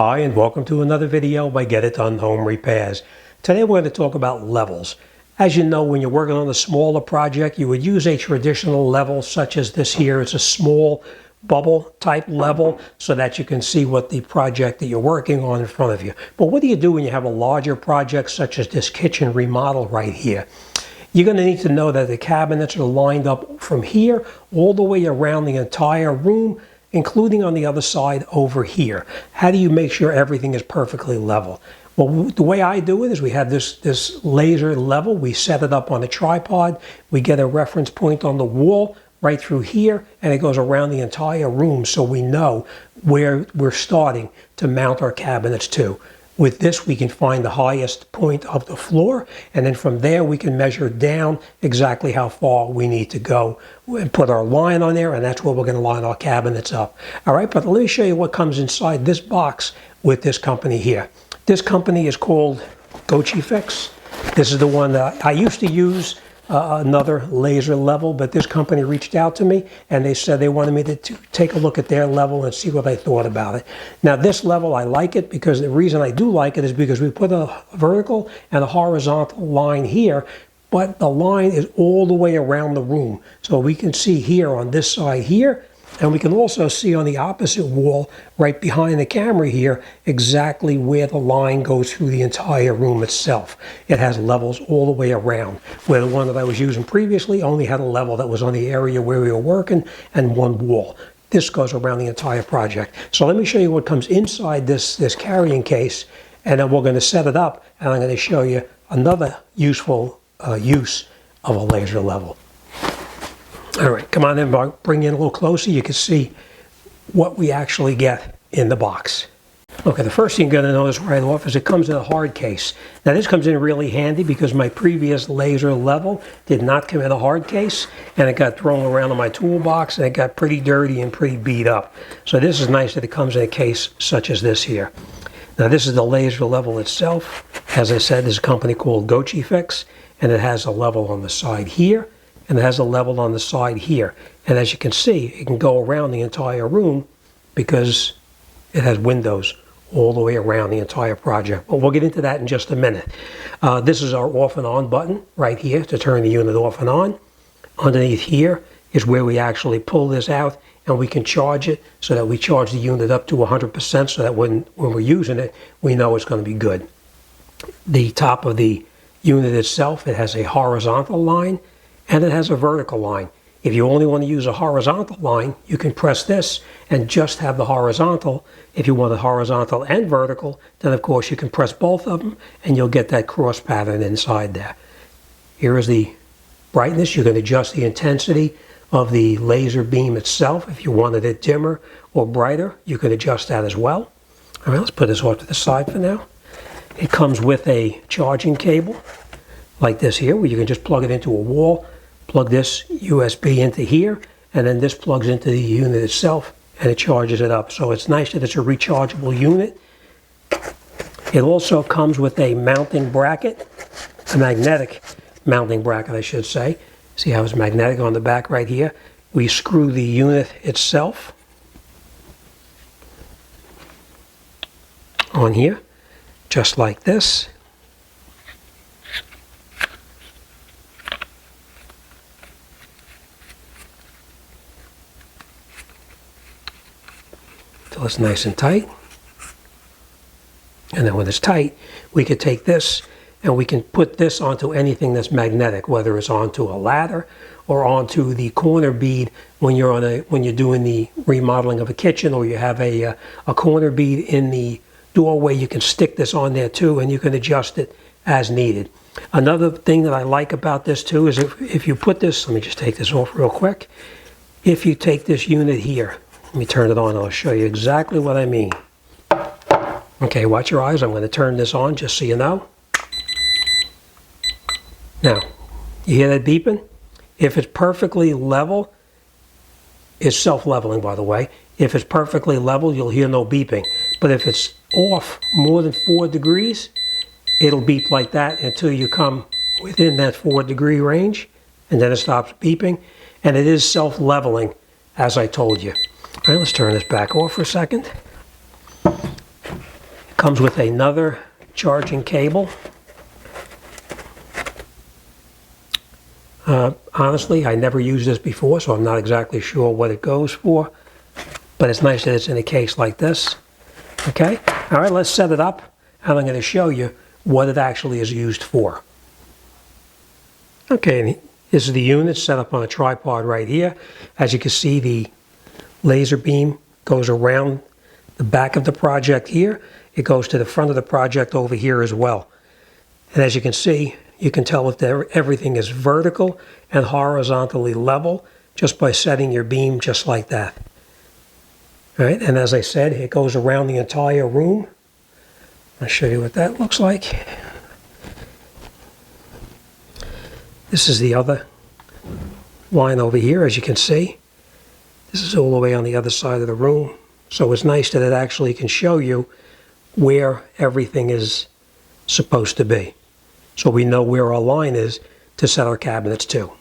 Hi, and welcome to another video by Get It Done Home Repairs. Today we're going to talk about levels. As you know, when you're working on a smaller project, you would use a traditional level such as this here. It's a small bubble type level so that you can see what the project that you're working on in front of you. But what do you do when you have a larger project such as this kitchen remodel right here? You're going to need to know that the cabinets are lined up from here all the way around the entire room, including on the other side over here. How do you make sure everything is perfectly level? Well, the way I do it is we have this laser level. We set it up on a tripod. We get a reference point on the wall right through here, and it goes around the entire room so we know where we're starting to mount our cabinets to. With this, we can find the highest point of the floor, and then from there we can measure down exactly how far we need to go and put our line on there, and that's where we're going to line our cabinets up. All right, but let me show you what comes inside this box with this company here. This company is called Gochifix. This is the one that I used to use. Another laser level, but this company reached out to me and they said they wanted me to take a look at their level and see what I thought about it. Now this level, I like it because the reason I do like it is because we put a vertical and a horizontal line here, but the line is all the way around the room. So we can see here on this side here, and we can also see on the opposite wall right behind the camera here exactly where the line goes through the entire room itself. It has levels all the way around, where the one that I was using previously only had a level that was on the area where we were working and one wall. This goes around the entire project. So let me show you what comes inside this carrying case, and then we're going to set it up, and I'm going to show you another useful use of a laser level. All right, come on in, bring in a little closer. You can see what we actually get in the box. Okay, the first thing you're going to notice right off is it comes in a hard case. Now this comes in really handy because my previous laser level did not come in a hard case, and it got thrown around in my toolbox and it got pretty dirty and pretty beat up. So this is nice that it comes in a case such as this here. Now this is the laser level itself. As I said, there's a company called Gochifix, and it has a level on the side here, and it has a level on the side here. And as you can see, it can go around the entire room because it has windows all the way around the entire project. But we'll get into that in just a minute. This is our off and on button right here to turn the unit off and on. Underneath here is where we actually pull this out and we can charge it so that we charge the unit up to 100% so that when we're using it, we know it's going to be good. The top of the unit itself, it has a horizontal line and it has a vertical line. If you only want to use a horizontal line, you can press this and just have the horizontal. If you want a horizontal and vertical, then of course you can press both of them and you'll get that cross pattern inside there. Here is the brightness. You can adjust the intensity of the laser beam itself. If you wanted it dimmer or brighter, you can adjust that as well. All right, let's put this off to the side for now. It comes with a charging cable like this here, where you can just plug it into a wall, plug this USB into here, and then this plugs into the unit itself and it charges it up. So it's nice that it's a rechargeable unit. It also comes with a mounting bracket, a magnetic mounting bracket I should say. See how it's magnetic on the back right here? We screw the unit itself on here, just like this. So it's nice and tight. And then when it's tight, we could take this and we can put this onto anything that's magnetic, whether it's onto a ladder or onto the corner bead when you're doing the remodeling of a kitchen, or you have a corner bead in the doorway. You can stick this on there too, and you can adjust it as needed. Another thing that I like about this too is if you put this, let me just take this off real quick. If you take this unit here, let me turn it on and I'll show you exactly what I mean. Okay, watch your eyes. I'm going to turn this on just so you know. Now, you hear that beeping? If it's perfectly level, it's self-leveling by the way. If it's perfectly level, you'll hear no beeping. But if it's off more than 4 degrees, it'll beep like that until you come within that 4-degree range, and then it stops beeping. And it is self-leveling, as I told you. All right, let's turn this back off for a second. Comes with another charging cable. Honestly, I never used this before, so I'm not exactly sure what it goes for, but it's nice that it's in a case like this. Okay, all right, let's set it up, and I'm going to show you what it actually is used for. Okay, and this is the unit set up on a tripod right here. As you can see, the laser beam goes around the back of the project here. It goes to the front of the project over here as well. And as you can see, you can tell if everything is vertical and horizontally level just by setting your beam just like that. All right, and as I said, it goes around the entire room. I'll show you what that looks like. This is the other line over here, as you can see. This is all the way on the other side of the room. So it's nice that it actually can show you where everything is supposed to be. So we know where our line is to set our cabinets to.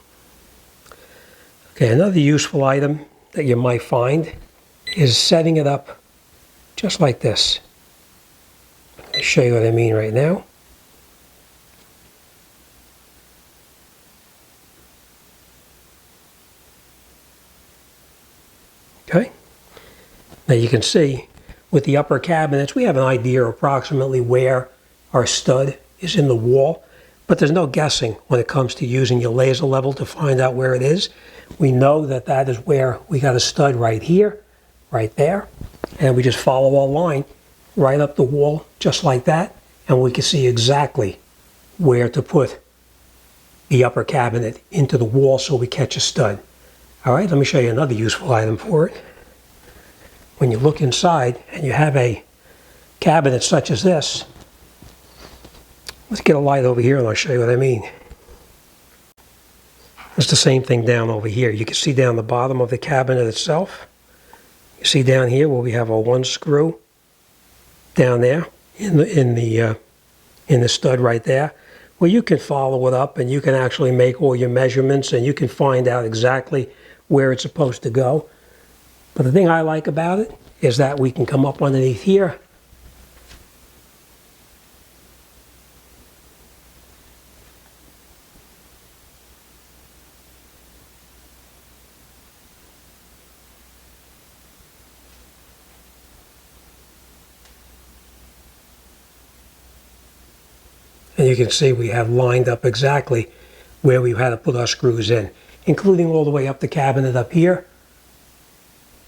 Okay, another useful item that you might find is setting it up just like this. I'll show you what I mean right now. Okay, now you can see with the upper cabinets, we have an idea approximately where our stud is in the wall, but there's no guessing when it comes to using your laser level to find out where it is. We know that that is where we got a stud right here, right there, and we just follow our line right up the wall just like that, and we can see exactly where to put the upper cabinet into the wall so we catch a stud. All right, let me show you another useful item for it. When you look inside and you have a cabinet such as this, let's get a light over here and I'll show you what I mean. It's the same thing down over here. You can see down the bottom of the cabinet itself. You see down here where we have our one screw down there in the stud right there. Well, you can follow it up and you can actually make all your measurements and you can find out exactly where it's supposed to go. But the thing I like about it is that we can come up underneath here and you can see we have lined up exactly where we had to put our screws in, including all the way up the cabinet up here.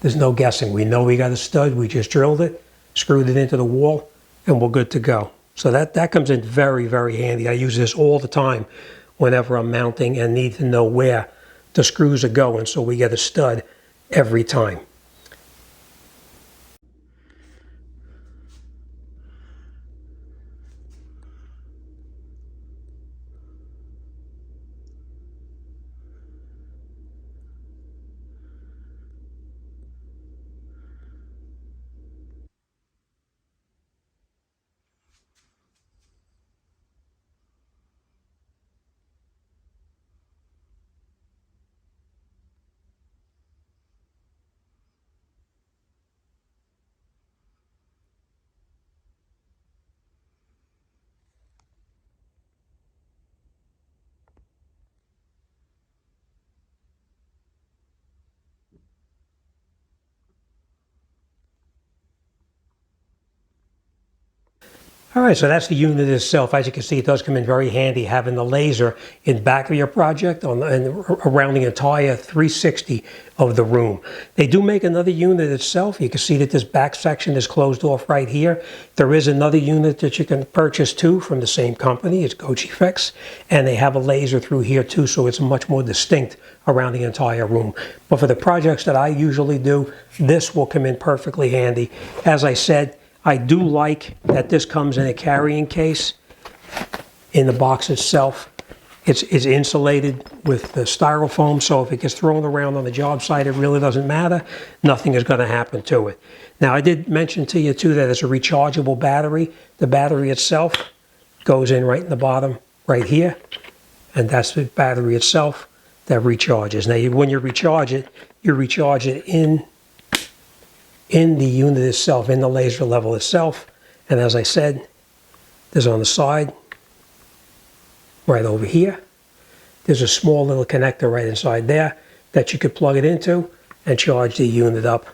There's no guessing. We know we got a stud, we just drilled it, screwed it into the wall, and we're good to go. So that comes in very, very handy. I use this all the time whenever I'm mounting and need to know where the screws are going, so we get a stud every time. All right, so that's the unit itself. As you can see, it does come in very handy having the laser in back of your project and around the entire 360 of the room. They do make another unit itself. You can see that this back section is closed off right here. There is another unit that you can purchase too from the same company. It's Gochifix, and they have a laser through here too, so it's much more distinct around the entire room. But for the projects that I usually do, this will come in perfectly handy. As I said, I do like that this comes in a carrying case in the box itself. It's insulated with the styrofoam, so if it gets thrown around on the job site, it really doesn't matter. Nothing is going to happen to it. Now, I did mention to you too that it's a rechargeable battery. The battery itself goes in right in the bottom right here, and that's the battery itself that recharges. Now, when you recharge it in the unit itself, in the laser level itself, And as I said, there's on the side, right over here, there's a small little connector right inside there that you could plug it into and charge the unit up.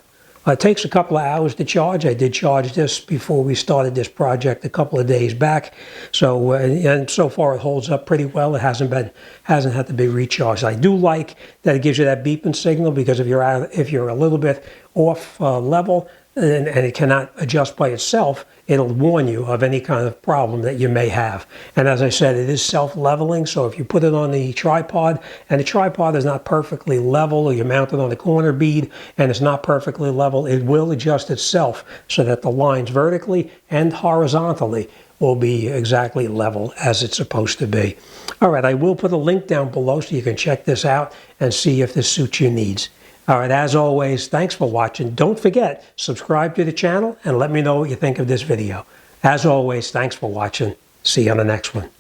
It takes a couple of hours to charge. I did charge this before we started this project a couple of days back. So and so far it holds up pretty well. It hasn't had to be recharged. I do like that it gives you that beeping signal, because if you're a little bit off level and it cannot adjust by itself, it'll warn you of any kind of problem that you may have. And as I said, it is self-leveling, so if you put it on the tripod and the tripod is not perfectly level, or you mount it on the corner bead and it's not perfectly level, it will adjust itself so that the lines vertically and horizontally will be exactly level as it's supposed to be. All right, I will put a link down below so you can check this out and see if this suits your needs. All right, as always, thanks for watching. Don't forget, subscribe to the channel and let me know what you think of this video. As always, thanks for watching. See you on the next one.